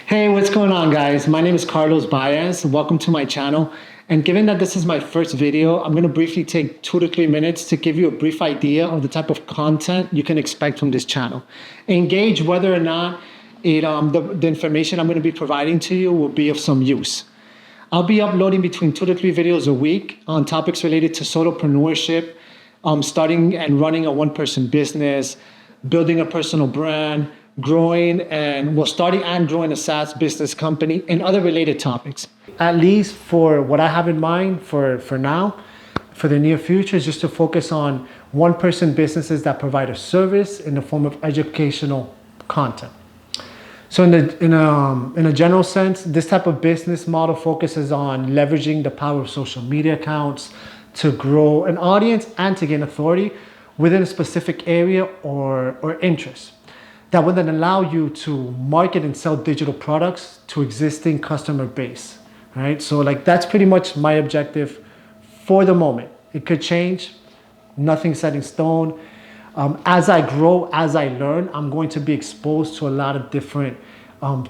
Hey, what's going on, guys? My name is Carlos Baez. Welcome to my channel. And given that this is my first video, I'm going to briefly take 2 to 3 minutes to give you a brief idea of the type of content you can expect from this channel. Engage whether or not the information I'm going to be providing to you will be of some use. I'll be uploading between 2 to 3 videos a week on topics related to solopreneurship, starting and running a one-person business, building a personal brand, starting and growing a SaaS business company, and other related topics. At least for what I have in mind for now, for the near future, is just to focus on one-person businesses that provide a service in the form of educational content. So in a general sense, this type of business model focuses on leveraging the power of social media accounts to grow an audience and to gain authority within a specific area or interest. That would then allow you to market and sell digital products to existing customer base, right? So that's pretty much my objective for the moment. It could change, nothing set in stone. As I grow, as I learn, I'm going to be exposed to a lot of different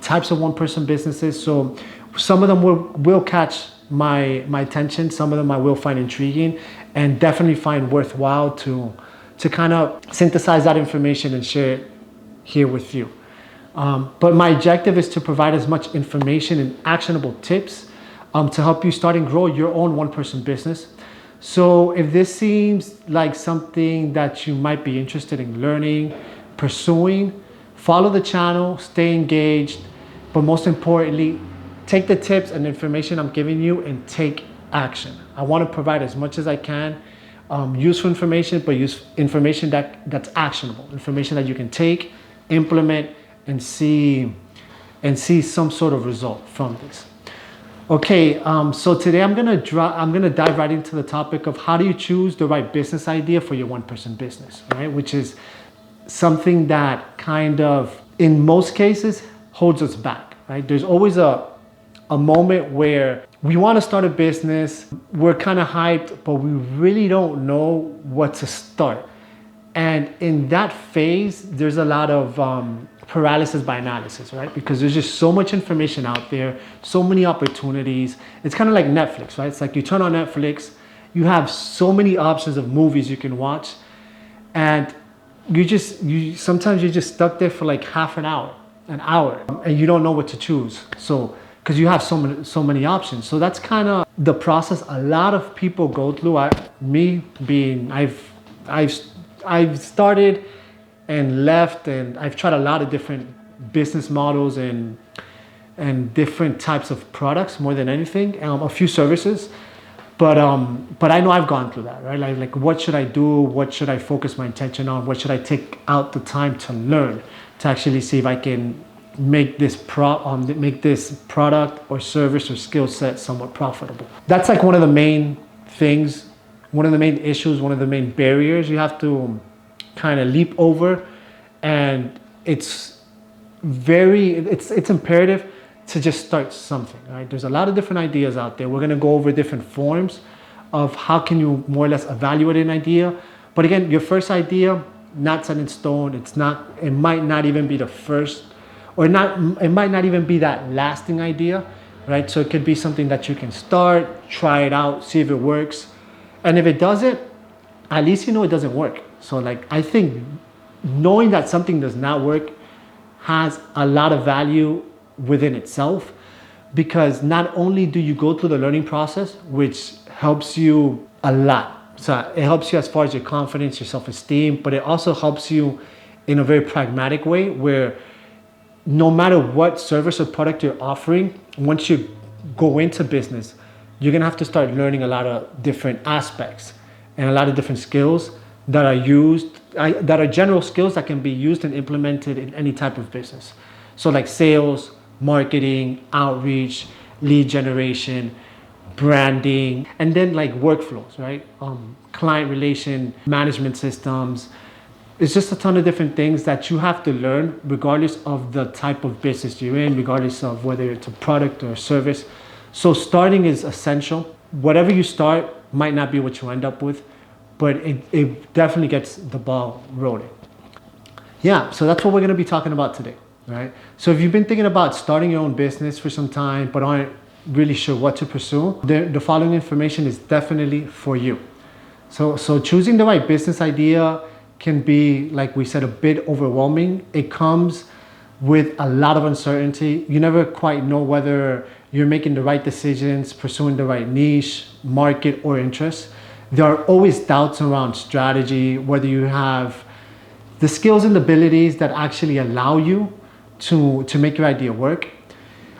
types of one-person businesses. So some of them will catch my attention. Some of them I will find intriguing and definitely find worthwhile to kind of synthesize that information and share it here with you. But my objective is to provide as much information and actionable tips to help you start and grow your own one-person business. So if this seems like something that you might be interested in learning, pursuing, follow the channel, stay engaged, but most importantly, take the tips and information I'm giving you and take action. I want to provide as much as I can, useful information, but use information that's actionable, information that you can take, implement, and see some sort of result from this. Okay, so today I'm gonna dive right into the topic of how do you choose the right business idea for your one-person business, right? Which is something that kind of, in most cases, holds us back, right? There's always a moment where we want to start a business, we're kind of hyped, but we really don't know what to start. And in that phase, there's a lot of paralysis by analysis, right? Because there's just so much information out there, so many opportunities. It's kind of like Netflix, right? It's like you turn on Netflix, you have so many options of movies you can watch, and sometimes you're just stuck there for like half an hour, and you don't know what to choose. So, because you have so many options. So that's kind of the process a lot of people go through. I've started and left, and I've tried a lot of different business models and different types of products more than anything, a few services, but I know I've gone through that, right? Like what should I do? What should I focus my attention on? What should I take out the time to learn to actually see if I can make this product or service or skill set somewhat profitable? That's like one of the main things. One of the main issues, one of the main barriers you have to kind of leap over, and it's imperative to just start something, right? There's a lot of different ideas out there. We're going to go over different forms of how can you more or less evaluate an idea. But again, your first idea, not set in stone. It might not even be the first, it might not even be that lasting idea, right? So it could be something that you can start, try it out, see if it works. And if it doesn't, at least you know it doesn't work. So I think knowing that something does not work has a lot of value within itself, because not only do you go through the learning process, which helps you a lot. So it helps you as far as your confidence, your self-esteem, but it also helps you in a very pragmatic way where no matter what service or product you're offering, once you go into business, you're gonna have to start learning a lot of different aspects and a lot of different skills that are general skills that can be used and implemented in any type of business. So like sales, marketing, outreach, lead generation, branding, and then like workflows, right? Client relation, management systems. It's just a ton of different things that you have to learn regardless of the type of business you're in, regardless of whether it's a product or a service. So starting is essential. Whatever you start might not be what you end up with, but it definitely gets the ball rolling. Yeah, so that's what we're going to be talking about today. right? So if you've been thinking about starting your own business for some time but aren't really sure what to pursue, the following information is definitely for you. So choosing the right business idea can be, like we said, a bit overwhelming. It comes with a lot of uncertainty. You never quite know whether you're making the right decisions, pursuing the right niche, market, or interest. There are always doubts around strategy, whether you have the skills and abilities that actually allow you to make your idea work.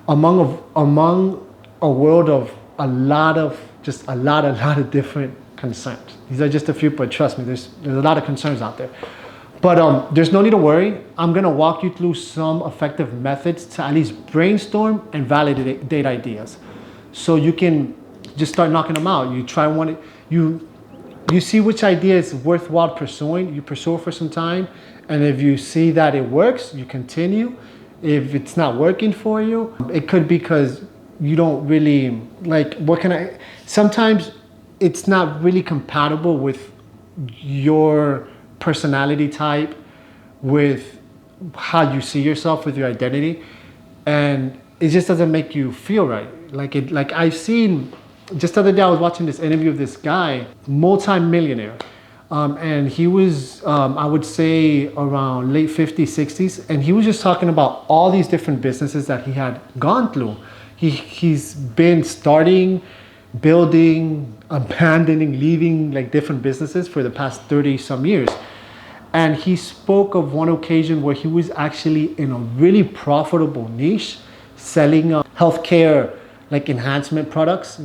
Among a world of a lot of different concerns. These are just a few, but trust me, there's a lot of concerns out there. But there's no need to worry. I'm gonna walk you through some effective methods to at least brainstorm and validate ideas. So you can just start knocking them out. You try one, you see which idea is worthwhile pursuing, you pursue it for some time, and if you see that it works, you continue. If it's not working for you, it could be because you don't really, sometimes it's not really compatible with your personality type, with how you see yourself, with your identity, and it just doesn't make you feel right. Like I've seen, just the other day I was watching this interview of this guy, multi-millionaire, and he was, I would say around late 50s, 60s, and he was just talking about all these different businesses that he had gone through. He's been starting, building, abandoning, leaving like different businesses for the past 30 some years. And he spoke of one occasion where he was actually in a really profitable niche, selling healthcare like enhancement products,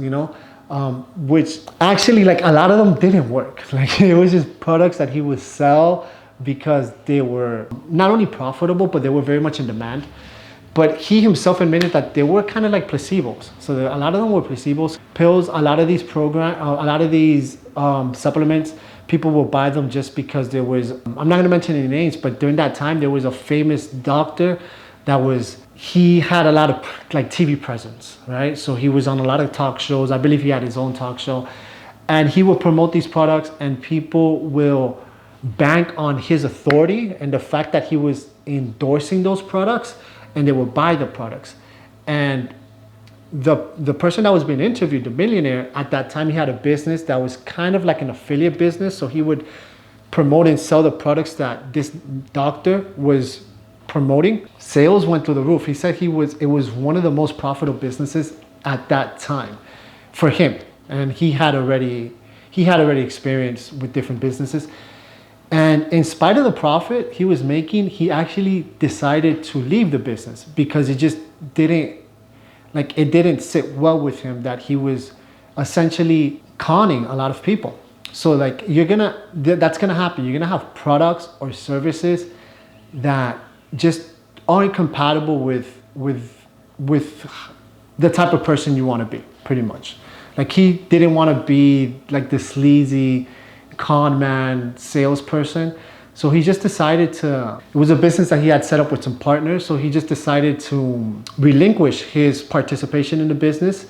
which actually like a lot of them didn't work. Like it was just products that he would sell because they were not only profitable, but they were very much in demand. But he himself admitted that they were kind of like placebos. So a lot of them were placebos, pills. A lot of these supplements, people will buy them just because there was, I'm not going to mention any names, but during that time there was a famous doctor he had a lot of like TV presence, right? So he was on a lot of talk shows. I believe he had his own talk show, and he will promote these products, and people will bank on his authority and the fact that he was endorsing those products, and they will buy the products. And the person that was being interviewed, the millionaire, at that time he had a business that was kind of like an affiliate business. So he would promote and sell the products that this doctor was promoting. Sales went through the roof. He said it was one of the most profitable businesses at that time for him. And he had already experience with different businesses. And in spite of the profit he was making, he actually decided to leave the business because it just didn't sit well with him that he was essentially conning a lot of people. So like that's gonna happen. You're gonna have products or services that just aren't compatible with the type of person you want to be, pretty much. Like he didn't want to be like the sleazy con man salesperson. So he just decided it was a business that he had set up with some partners. So he just decided to relinquish his participation in the business.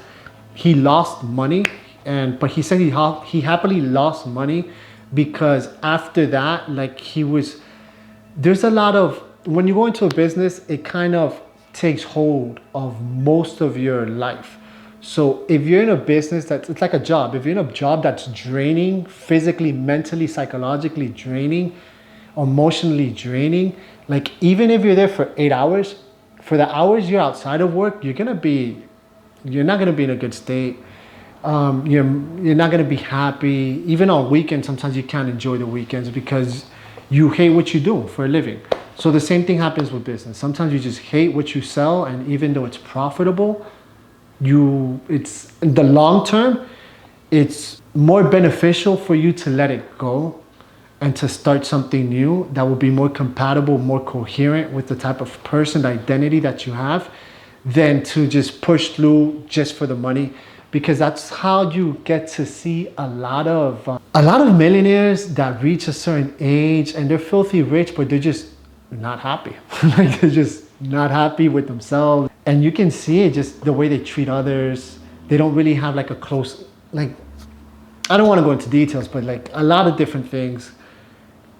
He lost money, but he said he happily lost money because after that, there's a lot of, when you go into a business, it kind of takes hold of most of your life. So if you're in a business it's like a job. If you're in a job that's draining, physically, mentally, psychologically draining, emotionally draining, like even if you're there for 8 hours, for the hours you're outside of work, you're not gonna be in a good state. You're not gonna be happy. Even on weekends, sometimes you can't enjoy the weekends because you hate what you do for a living. So the same thing happens with business. Sometimes you just hate what you sell, and even though it's profitable, it's in the long term, it's more beneficial for you to let it go and to start something new that will be more compatible, more coherent with the type of person, the identity that you have, than to just push through just for the money. Because that's how you get to see a lot of millionaires that reach a certain age and they're filthy rich, but they're just not happy. Like they're just not happy with themselves. And you can see it just the way they treat others. They don't really have like a close, I don't want to go into details, but like a lot of different things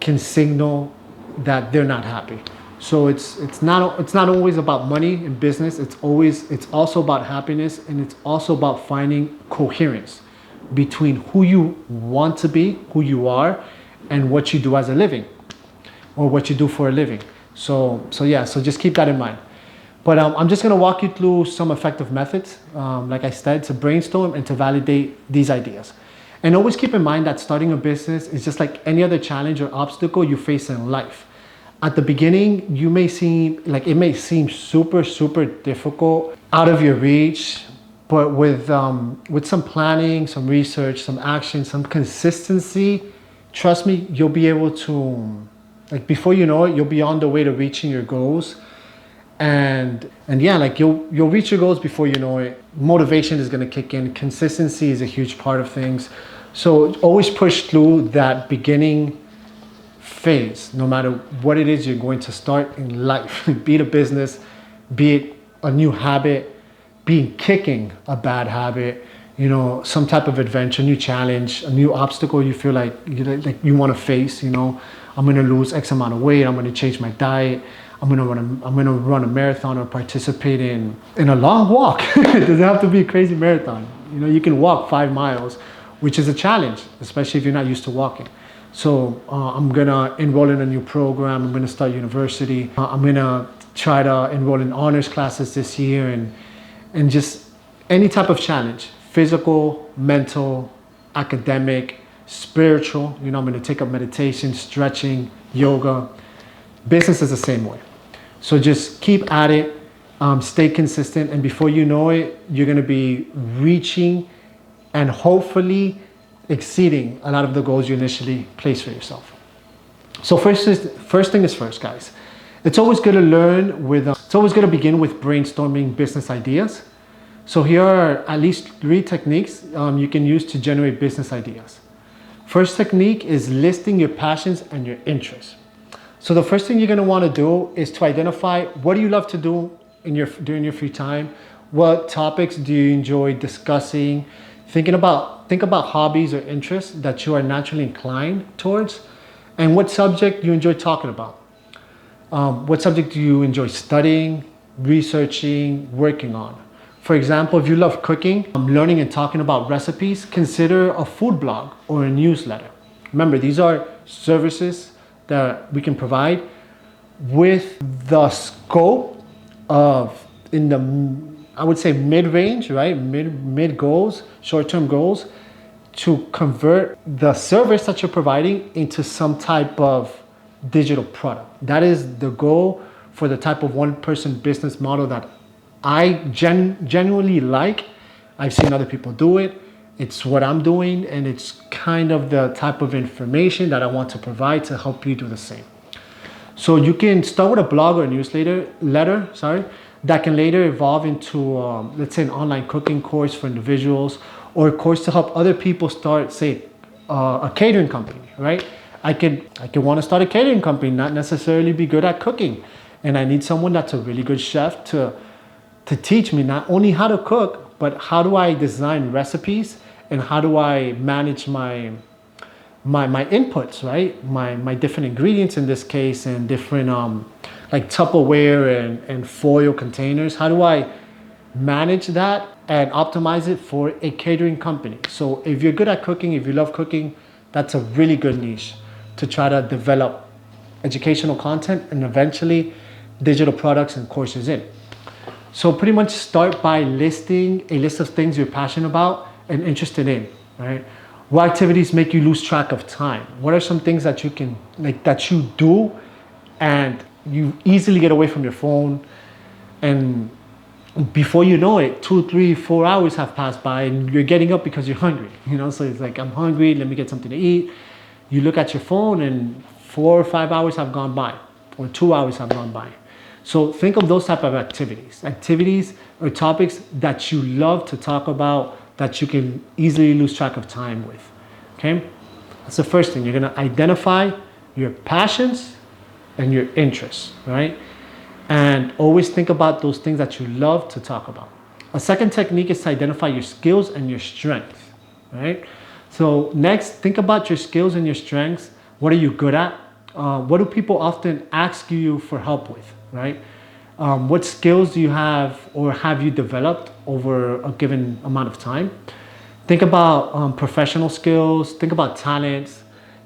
can signal that they're not happy. So it's not always about money in business. It's also about happiness, and it's also about finding coherence between who you want to be, who you are, and what you do as a living, or what you do for a living. So just keep that in mind. But I'm just going to walk you through some effective methods, like I said, to brainstorm and to validate these ideas. And always keep in mind that starting a business is just like any other challenge or obstacle you face in life. At the beginning, it may seem super, super difficult, out of your reach, but with some planning, some research, some action, some consistency, trust me, you'll be able to, like, before you know it, you'll be on the way to reaching your goals. And yeah, like you'll reach your goals before you know it. Motivation is going to kick in. Consistency is a huge part of things. So always push through that beginning phase, no matter what it is you're going to start in life. Be it a business, be it a new habit, be it kicking a bad habit, some type of adventure, new challenge, a new obstacle you feel like you want to face. I'm going to lose X amount of weight. I'm going to change my diet. I'm going to run a marathon or participate in a long walk. It doesn't have to be a crazy marathon. You can walk 5 miles, which is a challenge, especially if you're not used to walking. So I'm going to enroll in a new program. I'm going to start university. I'm going to try to enroll in honors classes this year, and just any type of challenge, physical, mental, academic, spiritual. I'm going to take up meditation, stretching, yoga. Business is the same way. So just keep at it, stay consistent, and before you know it, you're going to be reaching and hopefully exceeding a lot of the goals you initially placed for yourself. So first thing is first, guys. It's always good to begin with brainstorming business ideas. So here are at least 3 techniques you can use to generate business ideas. First technique is listing your passions and your interests. So the first thing you're going to want to do is to identify, what do you love to do during your free time? What topics do you enjoy discussing? Think about hobbies or interests that you are naturally inclined towards, and what subject you enjoy talking about. What subject do you enjoy studying, researching, working on? For example, if you love cooking, learning and talking about recipes, consider a food blog or a newsletter. Remember, these are services that we can provide with the scope of, I would say mid-range, right? Mid goals, short-term goals, to convert the service that you're providing into some type of digital product. That is the goal for the type of one-person business model that I genuinely like. I've seen other people do it. It's what I'm doing, and it's kind of the type of information that I want to provide to help you do the same. So you can start with a blog or a newsletter, that can later evolve into, let's say, an online cooking course for individuals, or a course to help other people start, say, a catering company, right? I could want to start a catering company, not necessarily be good at cooking, and I need someone that's a really good chef to teach me not only how to cook, but how do I design recipes, and how do I manage my inputs, right? My different ingredients in this case, and different like Tupperware and foil containers. How do I manage that and optimize it for a catering company? So if you're good at cooking, if you love cooking, that's a really good niche to try to develop educational content and eventually digital products and courses in. So pretty much start by listing a list of things you're passionate about and interested in, right? What activities make you lose track of time? What are some things that you do and you easily get away from your phone, and before you know it, 2, 3, 4 hours have passed by and you're getting up because you're hungry, So it's like, I'm hungry, let me get something to eat. You look at your phone and 4 or 5 hours have gone by, or 2 hours have gone by. So think of those type of activities or topics that you love to talk about, that you can easily lose track of time with, okay? That's the first thing. You're gonna identify your passions and your interests, right? And always think about those things that you love to talk about. A second technique is to identify your skills and your strengths, right? So next, think about your skills and your strengths. What are you good at? What do people often ask you for help with, right? What skills do you have or have you developed over a given amount of time? Think about professional skills, think about talents,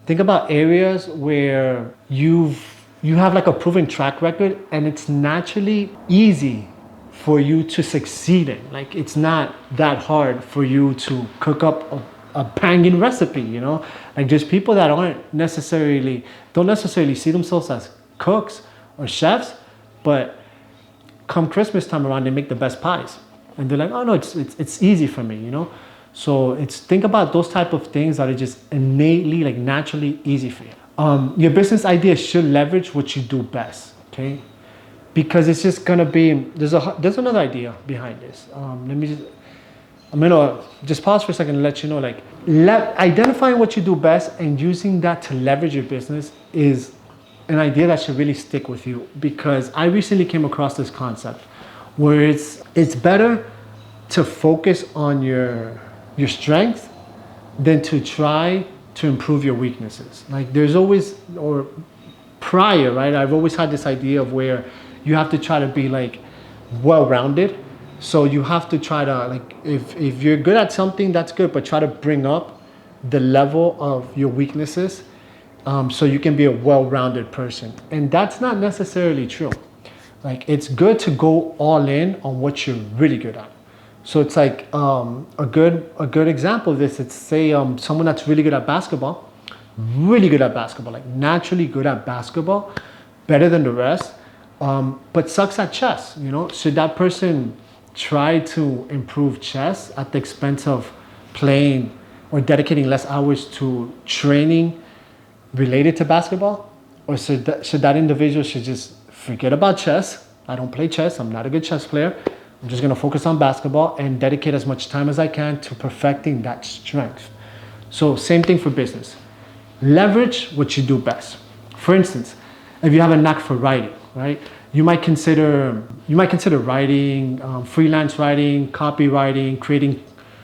think about areas where you have like a proven track record and it's naturally easy for you to succeed in. Like it's not that hard for you to cook up a banging recipe, you know? Like there's people that don't necessarily see themselves as cooks or chefs, but come Christmas time around, they make the best pies. And they're like, oh no, it's easy for me, you know? So think about those type of things that are just innately, like naturally easy for you. Your business idea should leverage what you do best, okay? Because it's just gonna be, there's another idea behind this. I'm gonna just pause for a second and let you know, like, identifying what you do best and using that to leverage your business is an idea that should really stick with you, because I recently came across this concept where it's better to focus on your strength than to try to improve your weaknesses. Like there's always, or prior, right? I've always had this idea of where you have to try to be like well-rounded. So you have to try to, like, if you're good at something, that's good, but try to bring up the level of your weaknesses so you can be a well-rounded person. And that's not necessarily true. Like it's good to go all in on what you're really good at. So it's like a good example of this. It's say someone that's really good at basketball, like naturally good at basketball, better than the rest, but sucks at chess. You know, should that person try to improve chess at the expense of playing or dedicating less hours to training related to basketball? Or should that individual just forget about chess? I don't play chess. I'm not a good chess player. I'm just going to focus on basketball and dedicate as much time as I can to perfecting that strength. So same thing for business. Leverage what you do best. For instance, if you have a knack for writing, right? You might consider writing, freelance writing, copywriting, creating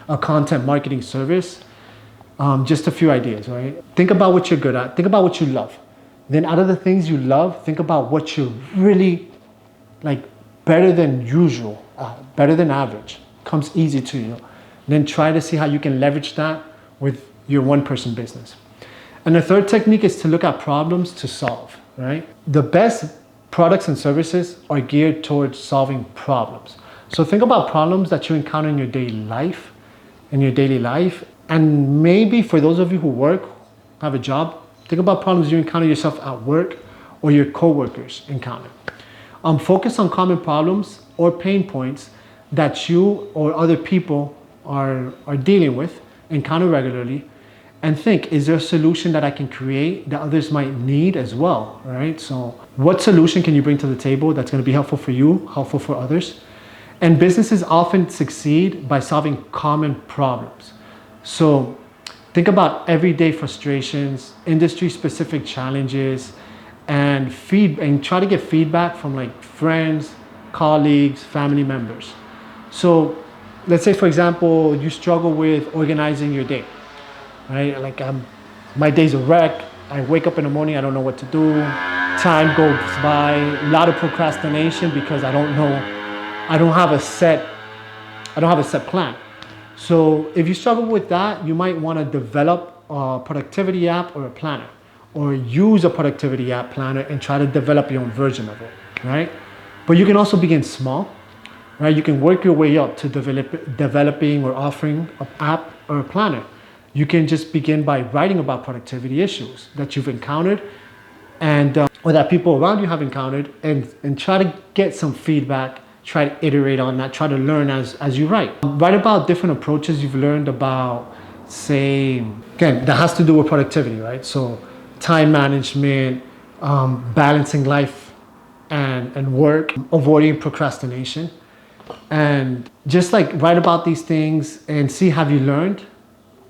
a content marketing service. Just a few ideas, right? Think about what you're good at. Think about what you love. Then out of the things you love, think about what you're really like better than usual, better than average, comes easy to you. Then try to see how you can leverage that with your one-person business. And the third technique is to look at problems to solve, right? The best products and services are geared towards solving problems. So think about problems that you encounter in your daily life, and maybe for those of you who work, have a job, think about problems you encounter yourself at work or your coworkers encounter. Focus on common problems or pain points that you or other people are dealing with, encounter regularly, and think, is there a solution that I can create that others might need as well, right? So what solution can you bring to the table that's going to be helpful for you, helpful for others? And businesses often succeed by solving common problems. So think about everyday frustrations, industry-specific challenges, and try to get feedback from like friends, colleagues, family members. So let's say, for example, you struggle with organizing your day, right? Like my day's a wreck. I wake up in the morning, I don't know what to do. Time goes by, a lot of procrastination because I don't have a set plan. So if you struggle with that, you might want to develop a productivity app or a planner, or use a productivity app planner and try to develop your own version of it, right? But you can also begin small, right? You can work your way up to developing or offering an app or a planner. You can just begin by writing about productivity issues that you've encountered and or that people around you have encountered, and try to get some feedback, try to iterate on that, try to learn as you write. Write about different approaches you've learned about, say, again, that has to do with productivity, right? So time management, balancing life and work, avoiding procrastination. And just like write about these things and see, have you learned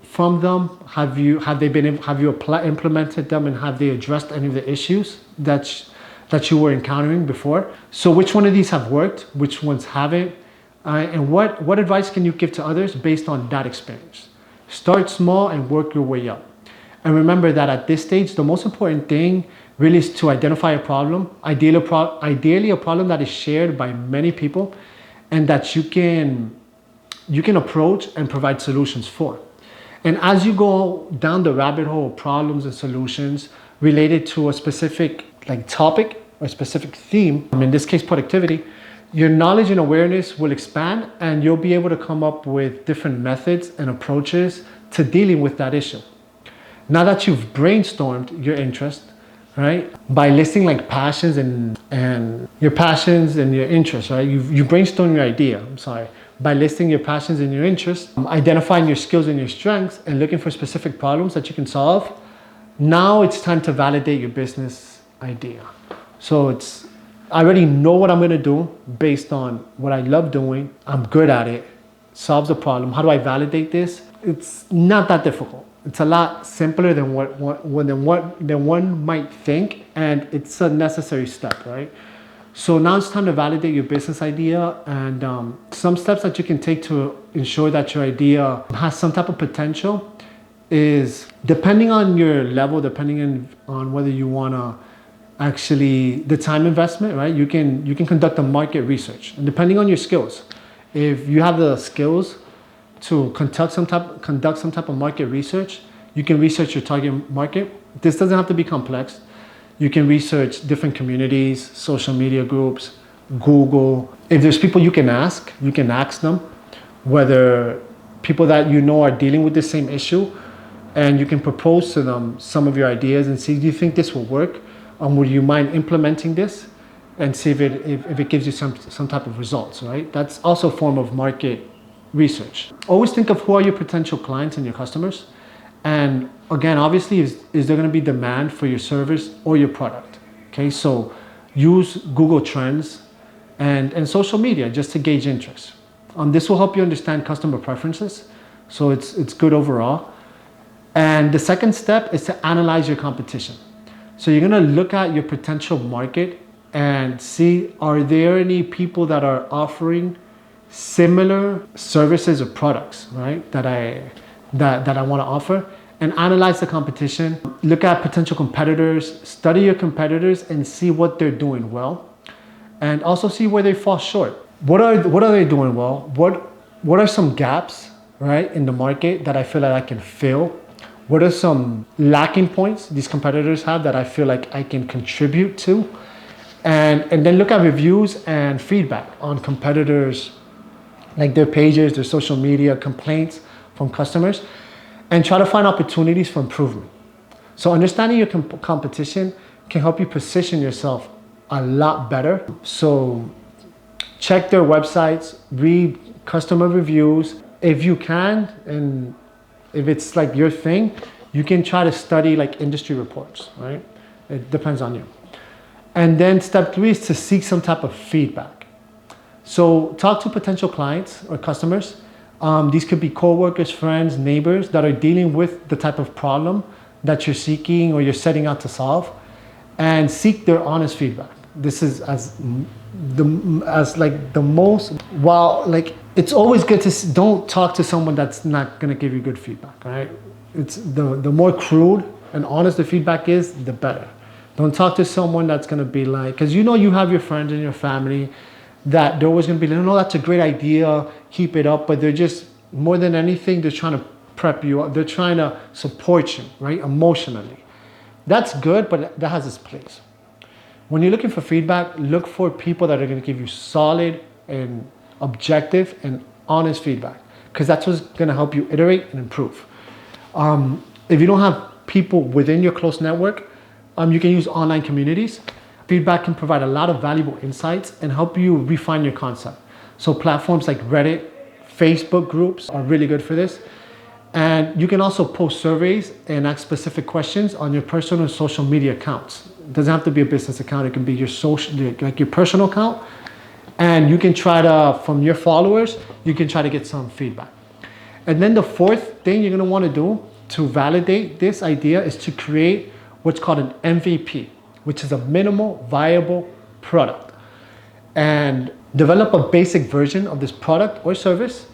from them? Have you implemented them, and have they addressed any of the issues that you were encountering before? So which one of these have worked? Which ones haven't? And what advice can you give to others based on that experience? Start small and work your way up. And remember that at this stage, the most important thing really is to identify a problem, ideally a problem that is shared by many people and that you can approach and provide solutions for. And as you go down the rabbit hole of problems and solutions related to a specific topic or specific theme, in this case productivity, your knowledge and awareness will expand and you'll be able to come up with different methods and approaches to dealing with that issue. Now that you've brainstormed your interest, right, by listing passions and your passions and your interests, right, you brainstorm your idea, by listing your passions and your interests, identifying your skills and your strengths, and looking for specific problems that you can solve. Now it's time to validate your business idea. So I already know what I'm going to do based on what I love doing. I'm good at it. Solves a problem. How do I validate this? It's not that difficult. It's a lot simpler than what one might think, and it's a necessary step, right? So now it's time to validate your business idea, and some steps that you can take to ensure that your idea has some type of potential is, depending on your level, depending on whether you want to the time investment, right? You can conduct a market research, and depending on your skills, if you have the skills to conduct some type of market research, you can research your target market. This doesn't have to be complex. You can research different communities, social media groups, Google. If there's people you can ask them whether people that you know are dealing with the same issue, and you can propose to them some of your ideas and see, do you think this will work? Would you mind implementing this? And see if it gives you some type of results, right? That's also a form of market research. Always think of who are your potential clients and your customers. And again, obviously, is there going to be demand for your service or your product? Okay, so use Google Trends and social media just to gauge interest. This will help you understand customer preferences. So it's good overall. And the second step is to analyze your competition. So you're going to look at your potential market and see, are there any people that are offering similar services or products, right, that I want to offer, and analyze the competition. Look at potential competitors, study your competitors and see what they're doing well, and also see where they fall short. What are they doing well? What are some gaps, right, in the market that I feel like I can fill? What are some lacking points these competitors have that I feel like I can contribute to? And then look at reviews and feedback on competitors, like their pages, their social media, complaints from customers, and try to find opportunities for improvement. So understanding your competition can help you position yourself a lot better. So check their websites, read customer reviews. If you can, and if it's like your thing, you can try to study like industry reports, right? It depends on you. And then step 3 is to seek some type of feedback. So talk to potential clients or customers. These could be coworkers, friends, neighbors that are dealing with the type of problem that you're seeking or you're setting out to solve, and seek their honest feedback. This is it's always good to don't talk to someone that's not going to give you good feedback, right? It's the more crude and honest the feedback is, the better. Don't talk to someone that's going to be like, because you have your friends and your family that they're always going to be like, no, that's a great idea, keep it up. But they're just, more than anything, they're trying to prep you up. They're trying to support you, right, emotionally. That's good, but that has its place. When you're looking for feedback, look for people that are going to give you solid and objective and honest feedback, because that's what's going to help you iterate and improve. If you don't have people within your close network, you can use online communities. Feedback can provide a lot of valuable insights and help you refine your concept. So platforms like Reddit, Facebook groups are really good for this. And you can also post surveys and ask specific questions on your personal social media accounts. It doesn't have to be a business account. It can be your your personal account. And you can try to, from your followers, you can try to get some feedback. And then the fourth thing you're going to want to do to validate this idea is to create what's called an MVP, which is a minimal viable product. And develop a basic version of this product or service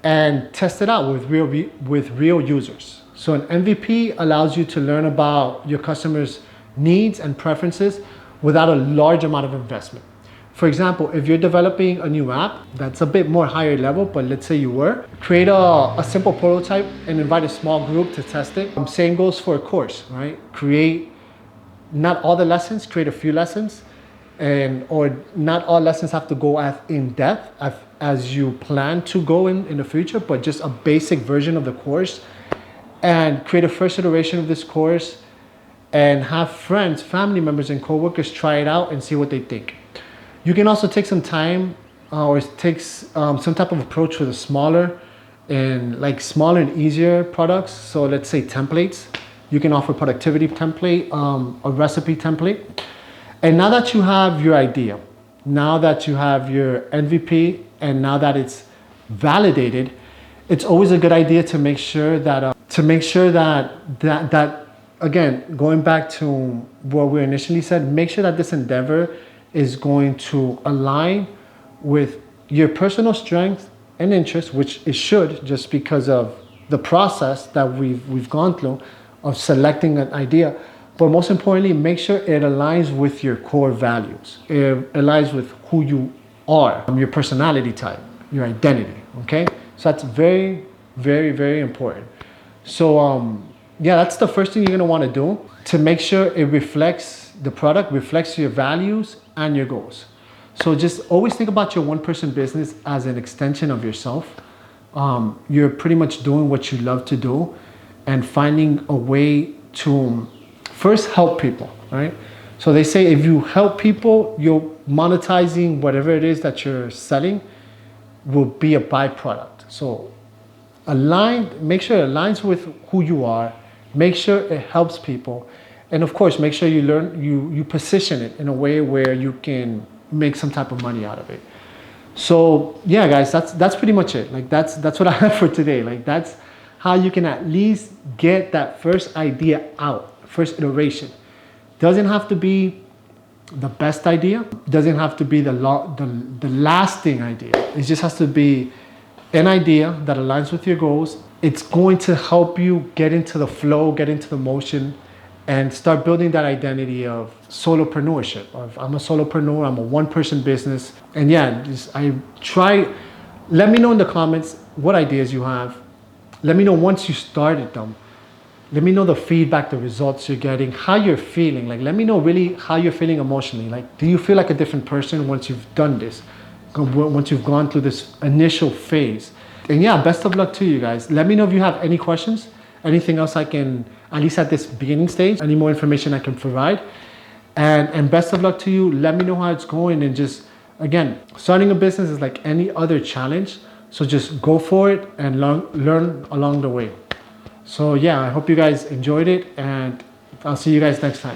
and test it out with real users. So an MVP allows you to learn about your customers' needs and preferences without a large amount of investment. For example, if you're developing a new app that's a bit more higher level, but let's say you were, create a simple prototype and invite a small group to test it. Same goes for a course, right? Create not all the lessons, create a few lessons, or not all lessons have to go as in depth as you plan to go in the future, but just a basic version of the course, and create a first iteration of this course and have friends, family members, and coworkers try it out and see what they think. You can also take some time or take some type of approach with a smaller and easier products. So let's say templates. You can offer productivity template, a recipe template. And now that you have your idea, now that you have your MVP, and now that it's validated, it's always a good idea to make sure that again, going back to what we initially said, make sure that this endeavor is going to align with your personal strengths and interests, which it should, just because of the process that we've gone through of selecting an idea. But most importantly, make sure it aligns with your core values. It aligns with who you are, your personality type, your identity, okay? So that's very, very, very important. So yeah, that's the first thing you're gonna wanna do to make sure it reflects, the product reflects your values and your goals. So just always think about your one-person business as an extension of yourself. You're pretty much doing what you love to do and finding a way to first help people, right? So they say if you help people, you're monetizing whatever it is that you're selling will be a byproduct. So make sure it aligns with who you are, make sure it helps people, and of course, make sure you position it in a way where you can make some type of money out of it. So yeah, guys, that's pretty much it. Like that's what I have for today. Like that's how you can at least get that first idea out, first iteration. Doesn't have to be the best idea. Doesn't have to be the lasting idea. It just has to be an idea that aligns with your goals. It's going to help you get into the flow, get into the motion, and start building that identity of solopreneurship. Of I'm a solopreneur, I'm a one-person business. And yeah, let me know in the comments what ideas you have. Let me know once you started them. Let me know the feedback, the results you're getting, how you're feeling. Like, let me know really how you're feeling emotionally. Like, do you feel like a different person once you've done this? Once you've gone through this initial phase? And yeah, best of luck to you guys. Let me know if you have any questions, anything else I can, at least at this beginning stage, any more information I can provide. And best of luck to you. Let me know how it's going. And just, again, starting a business is like any other challenge. So just go for it and learn along the way. So yeah, I hope you guys enjoyed it, and I'll see you guys next time.